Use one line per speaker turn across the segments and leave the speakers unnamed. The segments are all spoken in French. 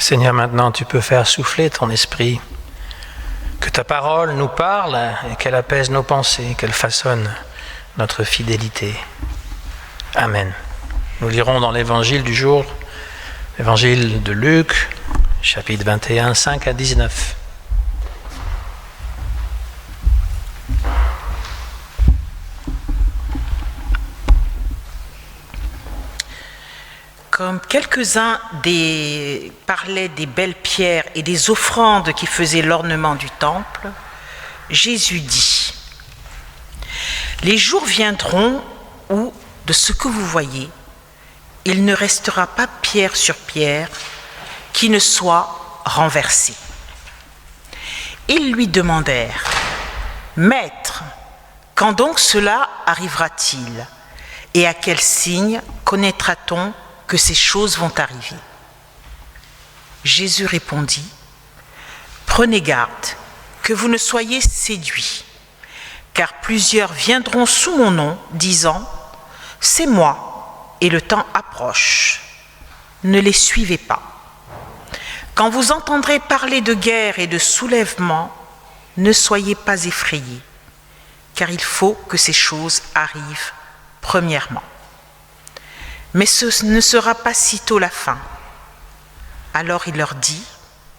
Seigneur, maintenant tu peux faire souffler ton esprit, que ta parole nous parle et qu'elle apaise nos pensées, qu'elle façonne notre fidélité. Amen. Nous lirons dans l'évangile du jour, l'évangile de Luc, chapitre 21, 5 à 19.
Comme quelques-uns parlaient des belles pierres et des offrandes qui faisaient l'ornement du temple, Jésus dit : « Les jours viendront où, de ce que vous voyez, il ne restera pas pierre sur pierre qui ne soit renversée. » Ils lui demandèrent : « Maître, quand donc cela arrivera-t-il ? Et à quel signe connaîtra-t-on que ces choses vont arriver ? » Jésus répondit : « Prenez garde que vous ne soyez séduits, car plusieurs viendront sous mon nom, disant : c'est moi, et le temps approche. Ne les suivez pas. Quand vous entendrez parler de guerre et de soulèvement, ne soyez pas effrayés, car il faut que ces choses arrivent premièrement. Mais ce ne sera pas sitôt la fin. » Alors il leur dit :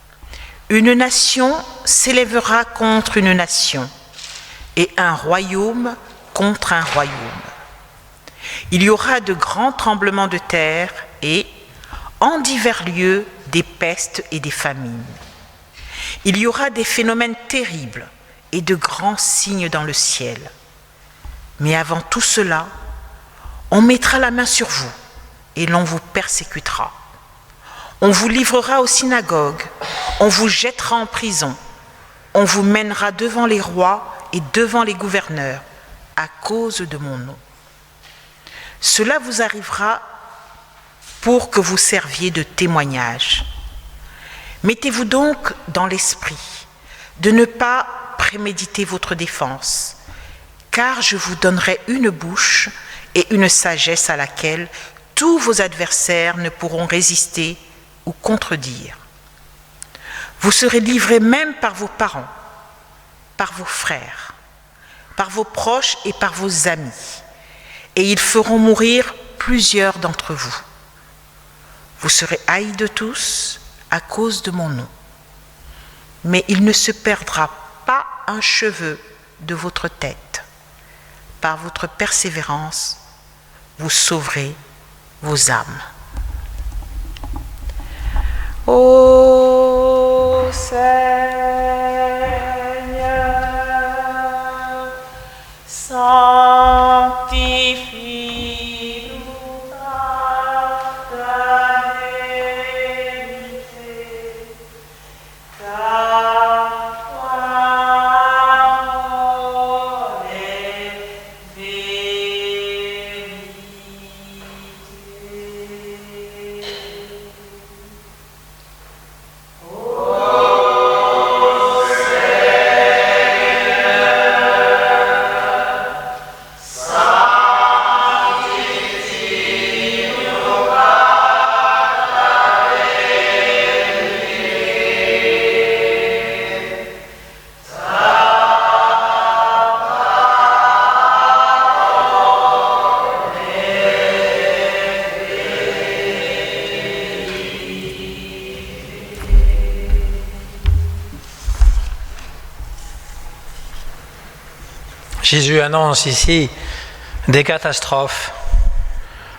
« Une nation s'élèvera contre une nation, et un royaume contre un royaume. Il y aura de grands tremblements de terre et, en divers lieux, des pestes et des famines. Il y aura des phénomènes terribles et de grands signes dans le ciel. Mais avant tout cela, on mettra la main sur vous et l'on vous persécutera. On vous livrera aux synagogues, on vous jettera en prison, on vous mènera devant les rois et devant les gouverneurs à cause de mon nom. Cela vous arrivera pour que vous serviez de témoignage. Mettez-vous donc dans l'esprit de ne pas préméditer votre défense, car je vous donnerai une bouche et une sagesse à laquelle tous vos adversaires ne pourront résister ou contredire. Vous serez livrés même par vos parents, par vos frères, par vos proches et par vos amis, et ils feront mourir plusieurs d'entre vous. Vous serez haïs de tous à cause de mon nom, mais il ne se perdra pas un cheveu de votre tête. Par votre persévérance, vous sauverez vos âmes. » Ô Seigneur, sanctifie-nous par ta vérité, car ta parole est vérité.
Jésus annonce ici des catastrophes,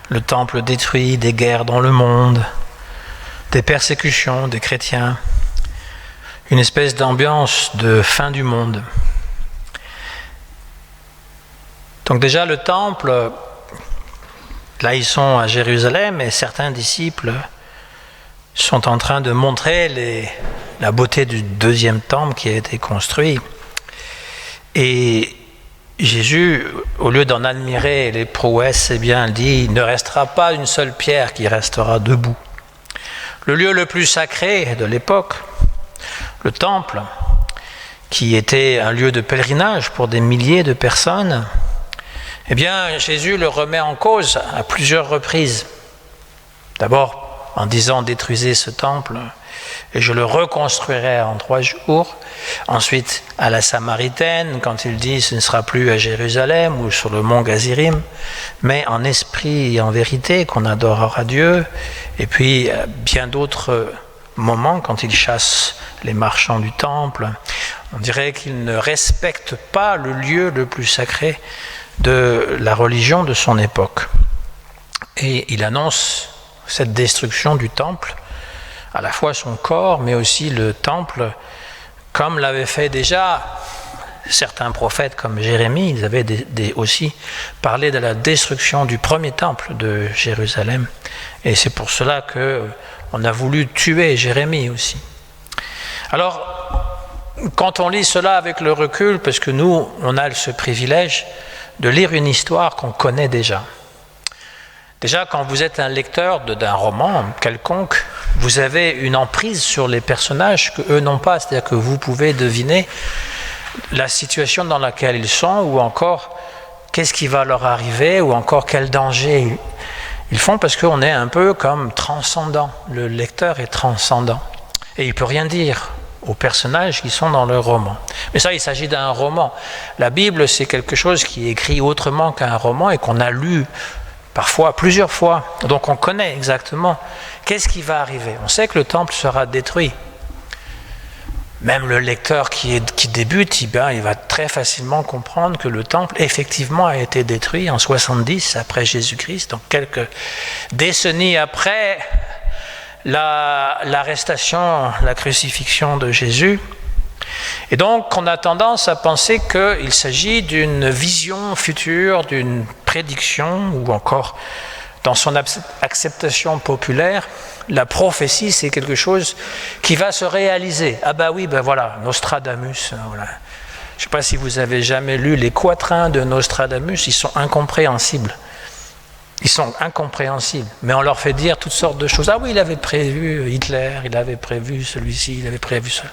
le temple détruit, des guerres dans le monde, des persécutions des chrétiens, une espèce d'ambiance de fin du monde. Donc déjà le temple, là ils sont à Jérusalem et certains disciples sont en train de montrer la beauté du deuxième temple qui a été construit. Et Jésus, au lieu d'en admirer les prouesses, eh bien, il dit : il ne restera pas une seule pierre qui restera debout. Le lieu le plus sacré de l'époque, le temple, qui était un lieu de pèlerinage pour des milliers de personnes, eh bien, Jésus le remet en cause à plusieurs reprises. D'abord, en disant « détruisez ce temple et je le reconstruirai en 3 jours ». Ensuite, à la Samaritaine, quand il dit « ce ne sera plus à Jérusalem ou sur le mont Gazirim, mais en esprit et en vérité qu'on adorera Dieu ». Et puis, bien d'autres moments, quand il chasse les marchands du temple, on dirait qu'il ne respecte pas le lieu le plus sacré de la religion de son époque. Et il annonce cette destruction du temple, à la fois son corps, mais aussi le temple, comme l'avaient fait déjà certains prophètes comme Jérémie. Ils avaient aussi parlé de la destruction du premier temple de Jérusalem. Et c'est pour cela qu'on a voulu tuer Jérémie aussi. Alors, quand on lit cela avec le recul, parce que nous, on a ce privilège de lire une histoire qu'on connaît déjà. Déjà, quand vous êtes un lecteur d'un roman quelconque, vous avez une emprise sur les personnages qu'eux n'ont pas. C'est-à-dire que vous pouvez deviner la situation dans laquelle ils sont, ou encore qu'est-ce qui va leur arriver, ou encore quel danger ils font, parce qu'on est un peu comme transcendant. Le lecteur est transcendant. Et il ne peut rien dire aux personnages qui sont dans le roman. Mais ça, il s'agit d'un roman. La Bible, c'est quelque chose qui est écrit autrement qu'un roman et qu'on a lu parfois, plusieurs fois. Donc on connaît exactement qu'est-ce qui va arriver. On sait que le temple sera détruit. Même le lecteur qui débute, il va très facilement comprendre que le temple, effectivement, a été détruit en 70 après Jésus-Christ, donc quelques décennies après l'arrestation, la crucifixion de Jésus. Et donc, on a tendance à penser qu'il s'agit d'une vision future, d'une prédiction, ou encore, dans son acceptation populaire, la prophétie, c'est quelque chose qui va se réaliser. Ah bah oui, ben voilà, Nostradamus, voilà. Je ne sais pas si vous avez jamais lu les quatrains de Nostradamus, ils sont incompréhensibles. Ils sont incompréhensibles, mais on leur fait dire toutes sortes de choses. Ah oui, il avait prévu Hitler, il avait prévu celui-ci, il avait prévu cela.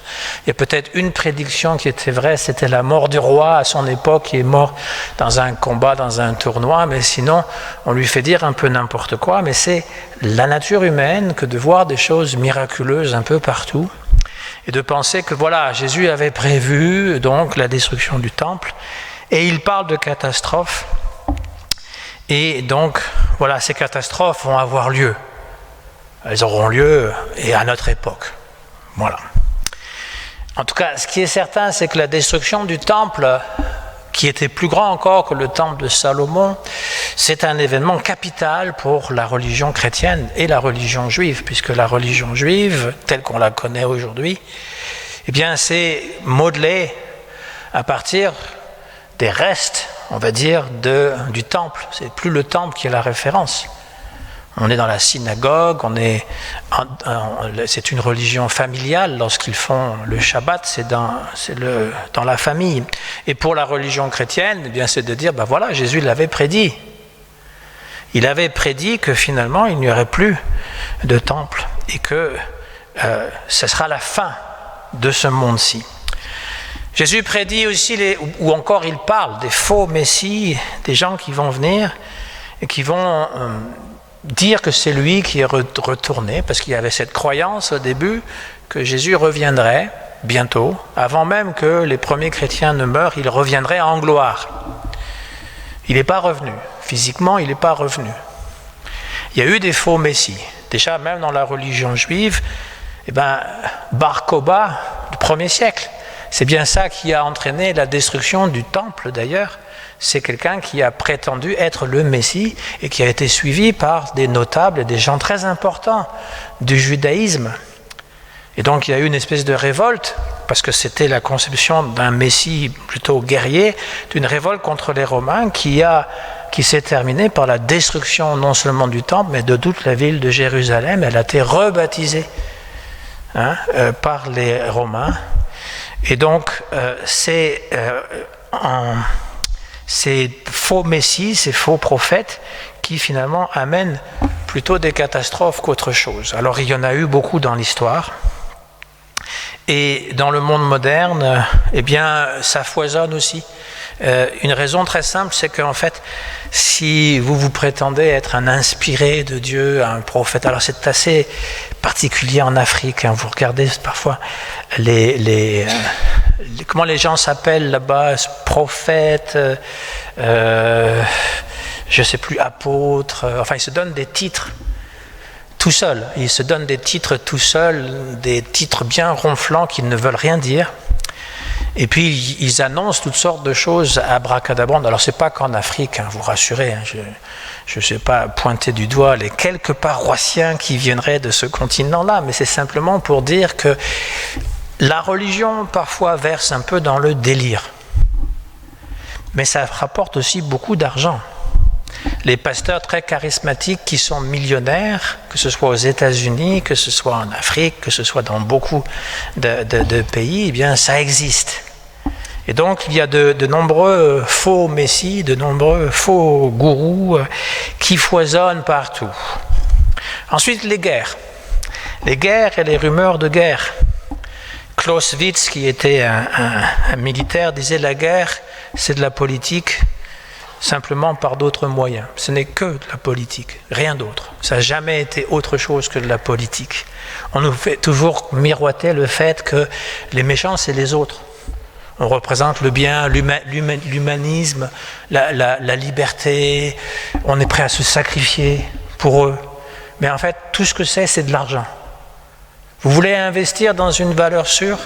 Il y a peut-être une prédiction qui était vraie, c'était la mort du roi à son époque, qui est mort dans un combat, dans un tournoi, mais sinon, on lui fait dire un peu n'importe quoi, mais c'est la nature humaine que de voir des choses miraculeuses un peu partout, et de penser que voilà, Jésus avait prévu donc la destruction du temple, et il parle de catastrophes. Et donc, voilà, ces catastrophes vont avoir lieu. Elles auront lieu et à notre époque. Voilà. En tout cas, ce qui est certain, c'est que la destruction du temple, qui était plus grand encore que le temple de Salomon, c'est un événement capital pour la religion chrétienne et la religion juive, puisque la religion juive, telle qu'on la connaît aujourd'hui, eh bien, c'est modelé à partir des restes, on va dire, du temple. C'est plus le temple qui est la référence. On est dans la synagogue, c'est une religion familiale. Lorsqu'ils font le Shabbat, c'est dans la famille. Et pour la religion chrétienne, eh bien, c'est de dire, ben voilà, Jésus l'avait prédit. Il avait prédit que finalement, il n'y aurait plus de temple et que ce sera la fin de ce monde-ci. Jésus prédit aussi, ou encore il parle des faux messies, des gens qui vont venir et qui vont dire que c'est lui qui est retourné, parce qu'il y avait cette croyance au début que Jésus reviendrait bientôt, avant même que les premiers chrétiens ne meurent, il reviendrait en gloire. Il n'est pas revenu, physiquement il n'est pas revenu. Il y a eu des faux messies, déjà même dans la religion juive, Bar Kokhba du 1er siècle. C'est bien ça qui a entraîné la destruction du temple d'ailleurs. C'est quelqu'un qui a prétendu être le Messie et qui a été suivi par des notables et des gens très importants du judaïsme. Et donc il y a eu une espèce de révolte, parce que c'était la conception d'un Messie plutôt guerrier, d'une révolte contre les Romains qui s'est terminée par la destruction non seulement du temple, mais de toute la ville de Jérusalem. Elle a été rebaptisée par les Romains. Et donc, ces faux messies, ces faux prophètes, qui finalement amènent plutôt des catastrophes qu'autre chose. Alors, il y en a eu beaucoup dans l'histoire. Et dans le monde moderne, eh bien, ça foisonne aussi. Une raison très simple, c'est qu'en fait, si vous vous prétendez être un inspiré de Dieu, un prophète, alors c'est assez particulier en Afrique, hein, vous regardez parfois comment les gens s'appellent là-bas, prophètes, je ne sais plus, apôtres, enfin ils se donnent des titres tout seuls, ils se donnent des titres tout seuls, des titres bien ronflants qui ne veulent rien dire. Et puis, ils annoncent toutes sortes de choses abracadabrantes. Alors, ce n'est pas qu'en Afrique, hein, vous rassurez, hein, je ne sais pas pointer du doigt les quelques paroissiens qui viendraient de ce continent-là, mais c'est simplement pour dire que la religion, parfois, verse un peu dans le délire. Mais ça rapporte aussi beaucoup d'argent. Les pasteurs très charismatiques qui sont millionnaires, que ce soit aux États-Unis, que ce soit en Afrique, que ce soit dans beaucoup de pays, eh bien, ça existe. Et donc, il y a de nombreux faux messies, de nombreux faux gourous qui foisonnent partout. Ensuite, les guerres. Les guerres et les rumeurs de guerre. Clausewitz, qui était un militaire, disait la guerre, c'est de la politique, simplement par d'autres moyens. Ce n'est que de la politique, rien d'autre. Ça n'a jamais été autre chose que de la politique. On nous fait toujours miroiter le fait que les méchants, c'est les autres. On représente le bien, l'humanisme, la liberté, on est prêt à se sacrifier pour eux. Mais en fait, tout ce que c'est de l'argent. Vous voulez investir dans une valeur sûre?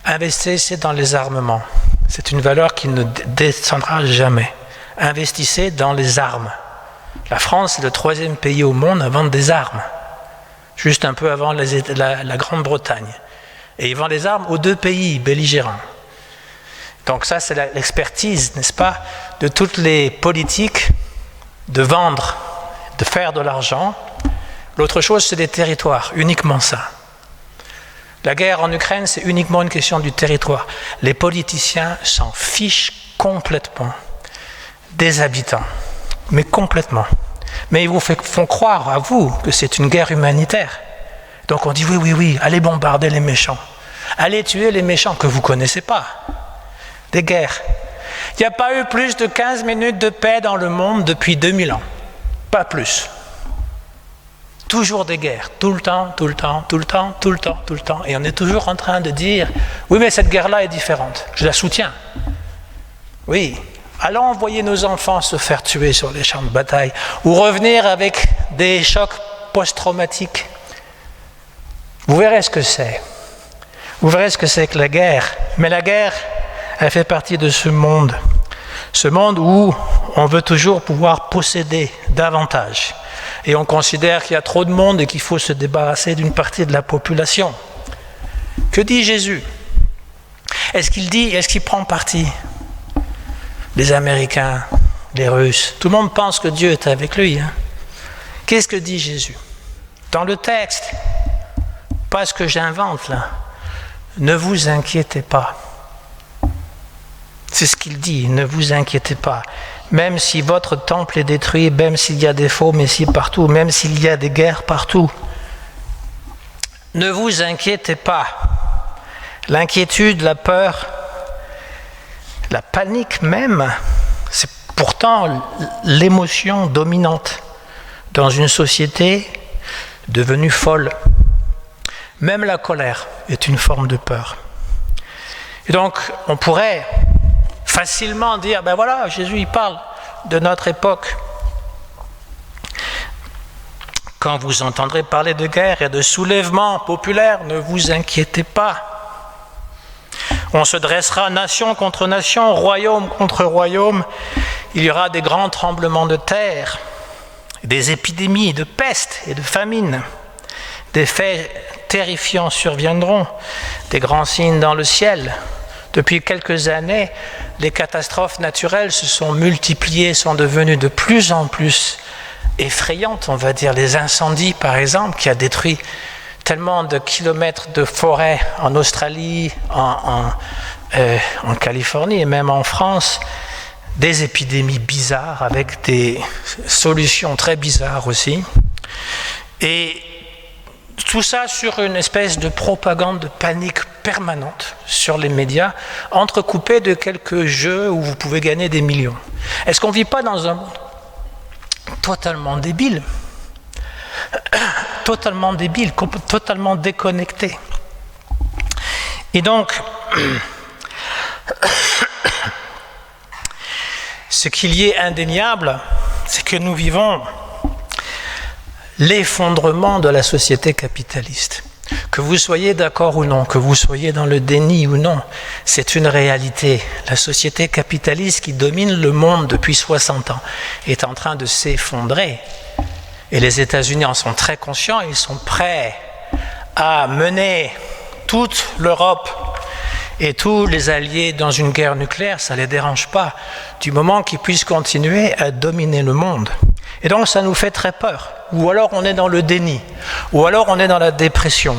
Investissez dans les armements. C'est une valeur qui ne descendra jamais. Investissez dans les armes. La France est le 3e pays au monde à vendre des armes, juste un peu avant la Grande-Bretagne. Et ils vendent des armes aux 2 pays belligérants. Donc ça, c'est l'expertise, n'est-ce pas, de toutes les politiques de vendre, de faire de l'argent. L'autre chose, c'est des territoires, uniquement ça. La guerre en Ukraine, c'est uniquement une question du territoire. Les politiciens s'en fichent complètement des habitants, mais complètement. Mais ils vous font croire à vous que c'est une guerre humanitaire. Donc on dit oui, allez bombarder les méchants. Allez tuer les méchants que vous ne connaissez pas. Des guerres. Il n'y a pas eu plus de 15 minutes de paix dans le monde depuis 2000 ans. Pas plus. Toujours des guerres, tout le temps. Et on est toujours en train de dire, oui, mais cette guerre-là est différente. Je la soutiens. Oui. Allons envoyer nos enfants se faire tuer sur les champs de bataille ou revenir avec des chocs post-traumatiques. Vous verrez ce que c'est. Vous verrez ce que c'est que la guerre. Mais la guerre, elle fait partie de ce monde. Ce monde où on veut toujours pouvoir posséder davantage. Et on considère qu'il y a trop de monde et qu'il faut se débarrasser d'une partie de la population. Que dit Jésus? Est-ce qu'il prend parti? Les Américains, les Russes, tout le monde pense que Dieu est avec lui. Hein? Qu'est-ce que dit Jésus? Dans le texte, pas ce que j'invente là. Ne vous inquiétez pas. C'est ce qu'il dit, ne vous inquiétez pas. Même si votre temple est détruit, même s'il y a des faux messies partout, même s'il y a des guerres partout, ne vous inquiétez pas. L'inquiétude, la peur, la panique même, c'est pourtant l'émotion dominante dans une société devenue folle. Même la colère est une forme de peur. Et donc, on pourrait facilement dire, ben voilà, Jésus il parle de notre époque. Quand vous entendrez parler de guerre et de soulèvement populaire, ne vous inquiétez pas. On se dressera nation contre nation, royaume contre royaume. Il y aura des grands tremblements de terre, des épidémies de peste et de famine. Des faits terrifiants surviendront, des grands signes dans le ciel. Depuis quelques années, les catastrophes naturelles se sont multipliées, sont devenues de plus en plus effrayantes, on va dire. Les incendies, par exemple, qui a détruit tellement de kilomètres de forêt en Australie, en Californie et même en France, des épidémies bizarres avec des solutions très bizarres aussi. Et Tout ça sur une espèce de propagande de panique permanente sur les médias, entrecoupée de quelques jeux où vous pouvez gagner des millions. Est-ce qu'on ne vit pas dans un monde totalement débile, totalement déconnecté? Et donc, ce qu'il y est indéniable, c'est que nous vivons l'effondrement de la société capitaliste. Que vous soyez d'accord ou non, que vous soyez dans le déni ou non, c'est une réalité. La société capitaliste qui domine le monde depuis 60 ans est en train de s'effondrer. Et les États-Unis en sont très conscients, ils sont prêts à mener toute l'Europe et tous les alliés dans une guerre nucléaire, ça ne les dérange pas, du moment qu'ils puissent continuer à dominer le monde. Et donc ça nous fait très peur. Ou alors on est dans le déni, ou alors on est dans la dépression.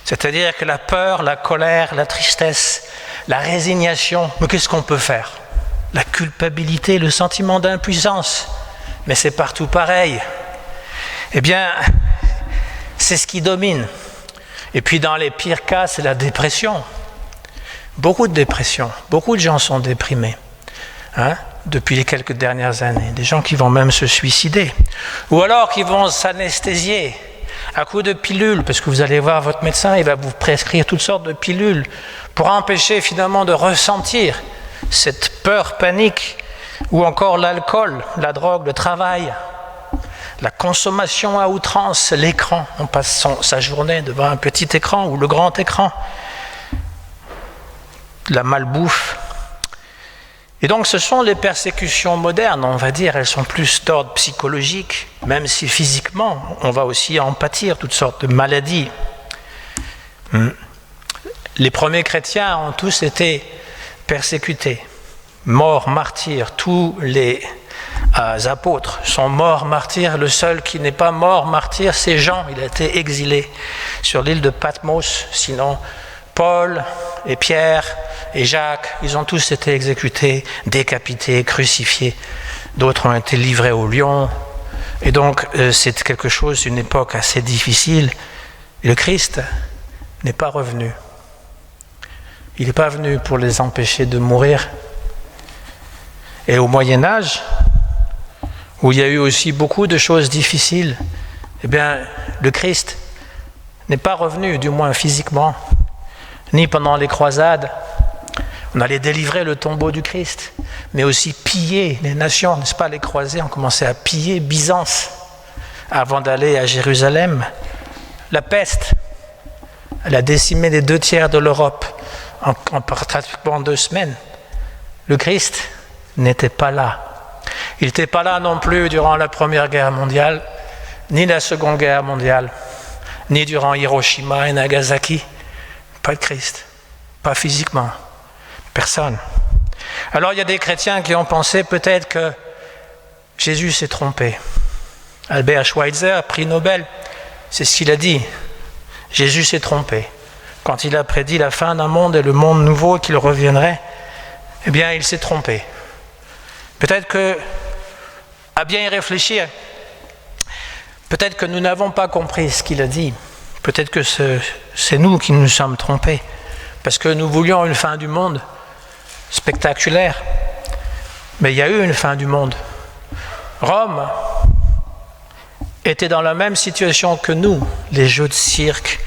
C'est-à-dire que la peur, la colère, la tristesse, la résignation, mais qu'est-ce qu'on peut faire? La culpabilité, le sentiment d'impuissance, mais c'est partout pareil. Eh bien, c'est ce qui domine. Et puis dans les pires cas, c'est la dépression. Beaucoup de dépression, beaucoup de gens sont déprimés. Depuis les quelques dernières années, des gens qui vont même se suicider, ou alors qui vont s'anesthésier à coups de pilules, parce que vous allez voir votre médecin, il va vous prescrire toutes sortes de pilules pour empêcher finalement de ressentir cette peur, panique, ou encore l'alcool, la drogue, le travail, la consommation à outrance, l'écran, on passe sa journée devant un petit écran ou le grand écran, la malbouffe. Et donc ce sont les persécutions modernes, on va dire, elles sont plus d'ordre psychologique, même si physiquement, on va aussi en pâtir toutes sortes de maladies. Les premiers chrétiens ont tous été persécutés, morts, martyrs, tous les apôtres sont morts, martyrs. Le seul qui n'est pas mort, martyr, c'est Jean, il a été exilé sur l'île de Patmos, sinon Paul et Pierre et Jacques, ils ont tous été exécutés, décapités, crucifiés. D'autres ont été livrés aux lions. Et donc, c'est quelque chose, une époque assez difficile. Et le Christ n'est pas revenu. Il n'est pas venu pour les empêcher de mourir. Et au Moyen-Âge, où il y a eu aussi beaucoup de choses difficiles, eh bien, le Christ n'est pas revenu, du moins physiquement, ni pendant les croisades. On allait délivrer le tombeau du Christ, mais aussi piller les nations, n'est-ce pas? Les croisés ont commencé à piller Byzance avant d'aller à Jérusalem. La peste, elle a décimé les 2/3 de l'Europe en pratiquement 2 semaines. Le Christ n'était pas là. Il n'était pas là non plus durant la Première Guerre mondiale, ni la Seconde Guerre mondiale, ni durant Hiroshima et Nagasaki. Pas de Christ, pas physiquement. Personne. Alors il y a des chrétiens qui ont pensé peut-être que Jésus s'est trompé. Albert Schweitzer, prix Nobel, c'est ce qu'il a dit. Jésus s'est trompé. Quand il a prédit la fin d'un monde et le monde nouveau qu'il reviendrait, eh bien il s'est trompé. Peut-être que, à bien y réfléchir, peut-être que nous n'avons pas compris ce qu'il a dit. Peut-être que c'est nous qui nous sommes trompés. Parce que nous voulions une fin du monde spectaculaire. Mais il y a eu une fin du monde. Rome était dans la même situation que nous. Les jeux de cirque,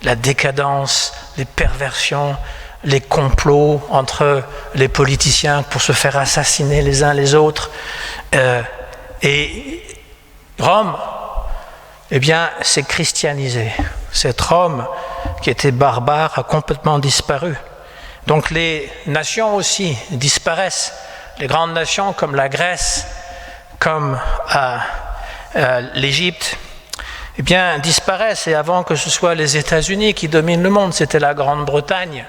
la décadence, les perversions, les complots entre les politiciens pour se faire assassiner les uns les autres. Et Rome, eh bien, s'est christianisé. Cette Rome qui était barbare a complètement disparu. Donc les nations aussi disparaissent. Les grandes nations comme la Grèce, comme l'Égypte, eh bien, disparaissent. Et avant que ce soit les États-Unis qui dominent le monde, c'était la Grande-Bretagne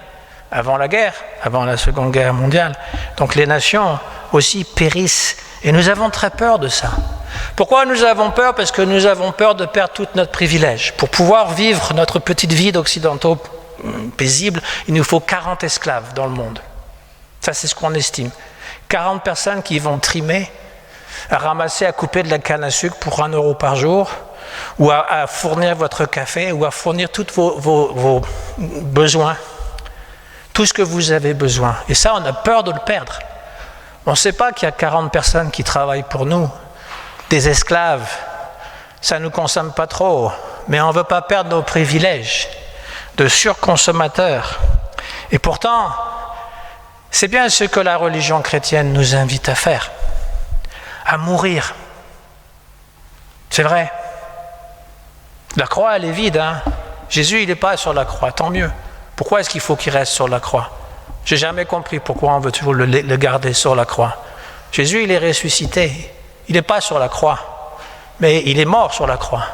avant la guerre, avant la Seconde Guerre mondiale. Donc les nations aussi périssent. Et nous avons très peur de ça. Pourquoi nous avons peur? Parce que nous avons peur de perdre tout notre privilège. Pour pouvoir vivre notre petite vie d'occidentaux paisible, il nous faut 40 esclaves dans le monde. Ça, c'est ce qu'on estime. 40 personnes qui vont trimer, à ramasser, à couper de la canne à sucre pour 1 euro par jour, ou à fournir votre café, ou à fournir tous vos besoins, tout ce que vous avez besoin. Et ça, on a peur de le perdre. On ne sait pas qu'il y a 40 personnes qui travaillent pour nous, des esclaves. Ça ne nous consomme pas trop, mais on ne veut pas perdre nos privilèges de surconsommateurs. Et pourtant, c'est bien ce que la religion chrétienne nous invite à faire, à mourir. C'est vrai. La croix, elle est vide. Hein? Jésus, il n'est pas sur la croix, tant mieux. Pourquoi est-ce qu'il faut qu'il reste sur la croix? Je n'ai jamais compris pourquoi on veut toujours le garder sur la croix. Jésus, il est ressuscité. Il n'est pas sur la croix, mais il est mort sur la croix.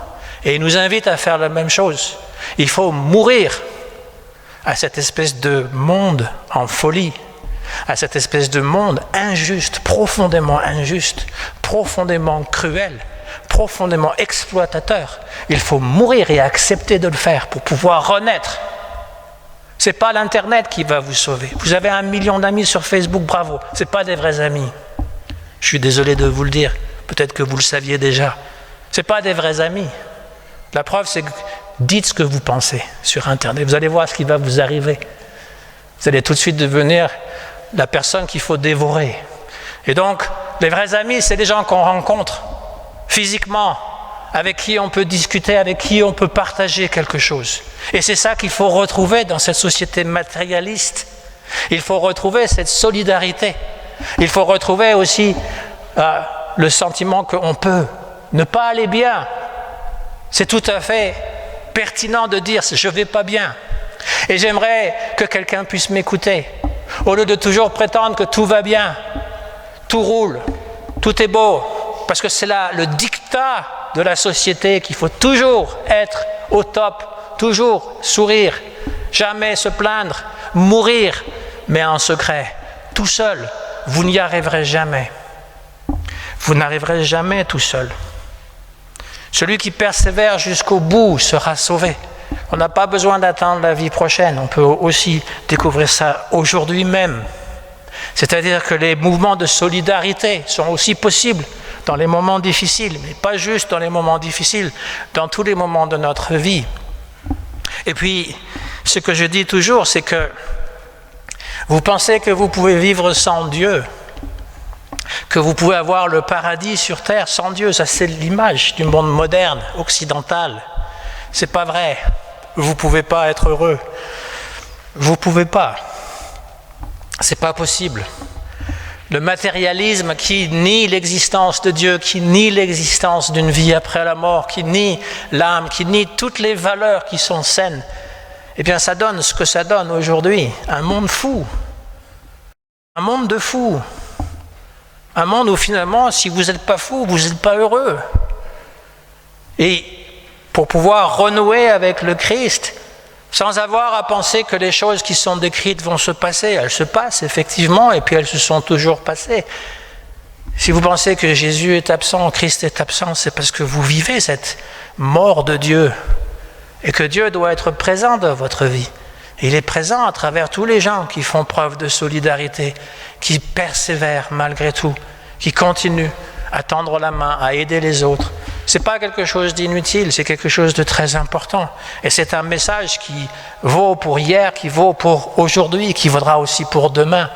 Et il nous invite à faire la même chose. Il faut mourir à cette espèce de monde en folie, à cette espèce de monde injuste, profondément cruel, profondément exploitateur. Il faut mourir et accepter de le faire pour pouvoir renaître. Ce n'est pas l'Internet qui va vous sauver. Vous avez 1 million d'amis sur Facebook, bravo. Ce n'est pas des vrais amis. Je suis désolé de vous le dire. Peut-être que vous le saviez déjà. Ce n'est pas des vrais amis. La preuve, c'est que dites ce que vous pensez sur Internet. Vous allez voir ce qui va vous arriver. Vous allez tout de suite devenir la personne qu'il faut dévorer. Et donc, les vrais amis, c'est des gens qu'on rencontre physiquement, avec qui on peut discuter, avec qui on peut partager quelque chose. Et c'est ça qu'il faut retrouver dans cette société matérialiste. Il faut retrouver cette solidarité. Il faut retrouver aussi le sentiment qu'on peut ne pas aller bien. C'est tout à fait pertinent de dire « je ne vais pas bien ». Et j'aimerais que quelqu'un puisse m'écouter. Au lieu de toujours prétendre que tout va bien, tout roule, tout est beau, parce que c'est là le dictat de la société qu'il faut toujours être au top, toujours sourire, jamais se plaindre, mourir, mais en secret, tout seul. Vous n'y arriverez jamais. Vous n'arriverez jamais tout seul. Celui qui persévère jusqu'au bout sera sauvé. On n'a pas besoin d'attendre la vie prochaine. On peut aussi découvrir ça aujourd'hui même. C'est-à-dire que les mouvements de solidarité sont aussi possibles dans les moments difficiles, mais pas juste dans les moments difficiles, dans tous les moments de notre vie. Et puis, ce que je dis toujours, c'est que vous pensez que vous pouvez vivre sans Dieu, que vous pouvez avoir le paradis sur terre sans Dieu. Ça, c'est l'image du monde moderne, occidental. C'est pas vrai. Vous ne pouvez pas être heureux. Vous ne pouvez pas. C'est pas possible. Le matérialisme qui nie l'existence de Dieu, qui nie l'existence d'une vie après la mort, qui nie l'âme, qui nie toutes les valeurs qui sont saines, eh bien ça donne ce que ça donne aujourd'hui. Un monde fou. Un monde de fous. Un monde où finalement, si vous n'êtes pas fou, vous n'êtes pas heureux. Et pour pouvoir renouer avec le Christ, sans avoir à penser que les choses qui sont décrites vont se passer. Elles se passent effectivement, et puis elles se sont toujours passées. Si vous pensez que Jésus est absent, Christ est absent, c'est parce que vous vivez cette mort de Dieu, et que Dieu doit être présent dans votre vie. Et il est présent à travers tous les gens qui font preuve de solidarité, qui persévèrent malgré tout, qui continuent à tendre la main, à aider les autres. Ce n'est pas quelque chose d'inutile, c'est quelque chose de très important. Et c'est un message qui vaut pour hier, qui vaut pour aujourd'hui, qui vaudra aussi pour demain.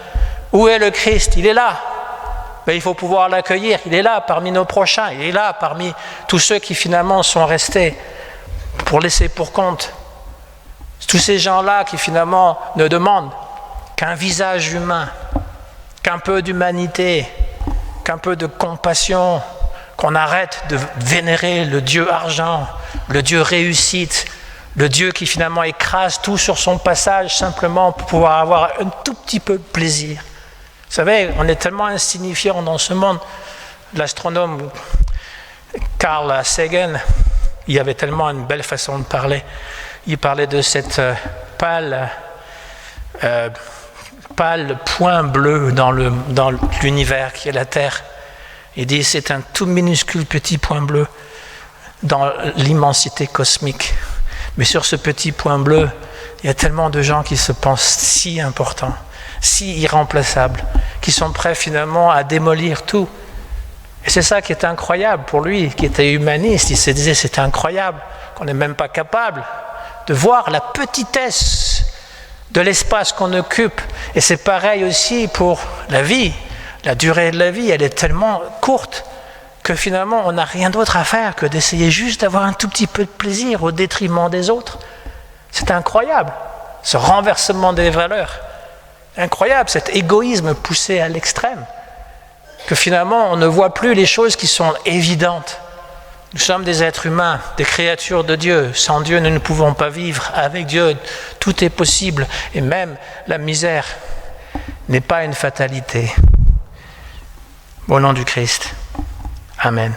Où est le Christ? Il est là. Mais il faut pouvoir l'accueillir. Il est là parmi nos prochains. Il est là parmi tous ceux qui finalement sont restés pour laisser pour compte. Tous ces gens-là qui finalement ne demandent qu'un visage humain, qu'un peu d'humanité, qu'un peu de compassion, qu'on arrête de vénérer le Dieu argent, le Dieu réussite, le Dieu qui finalement écrase tout sur son passage simplement pour pouvoir avoir un tout petit peu de plaisir. Vous savez, on est tellement insignifiant dans ce monde. L'astronome Carl Sagan, il avait tellement une belle façon de parler. Il parlait de cette pâle point bleu dans l'univers qui est la Terre. Il dit c'est un tout minuscule petit point bleu dans l'immensité cosmique. Mais sur ce petit point bleu, il y a tellement de gens qui se pensent si importants, si irremplaçables, qui sont prêts finalement à démolir tout Et c'est ça qui est incroyable pour lui, qui était humaniste. Il se disait c'est incroyable qu'on n'est même pas capable de voir la petitesse de l'espace qu'on occupe. Et c'est pareil aussi pour la vie. La durée de la vie, elle est tellement courte que finalement, on n'a rien d'autre à faire que d'essayer juste d'avoir un tout petit peu de plaisir au détriment des autres. C'est incroyable, ce renversement des valeurs. Incroyable, cet égoïsme poussé à l'extrême. Que finalement, on ne voit plus les choses qui sont évidentes. Nous sommes des êtres humains, des créatures de Dieu. Sans Dieu, nous ne pouvons pas vivre. Avec Dieu, tout est possible. Et même la misère n'est pas une fatalité. Au nom du Christ. Amen.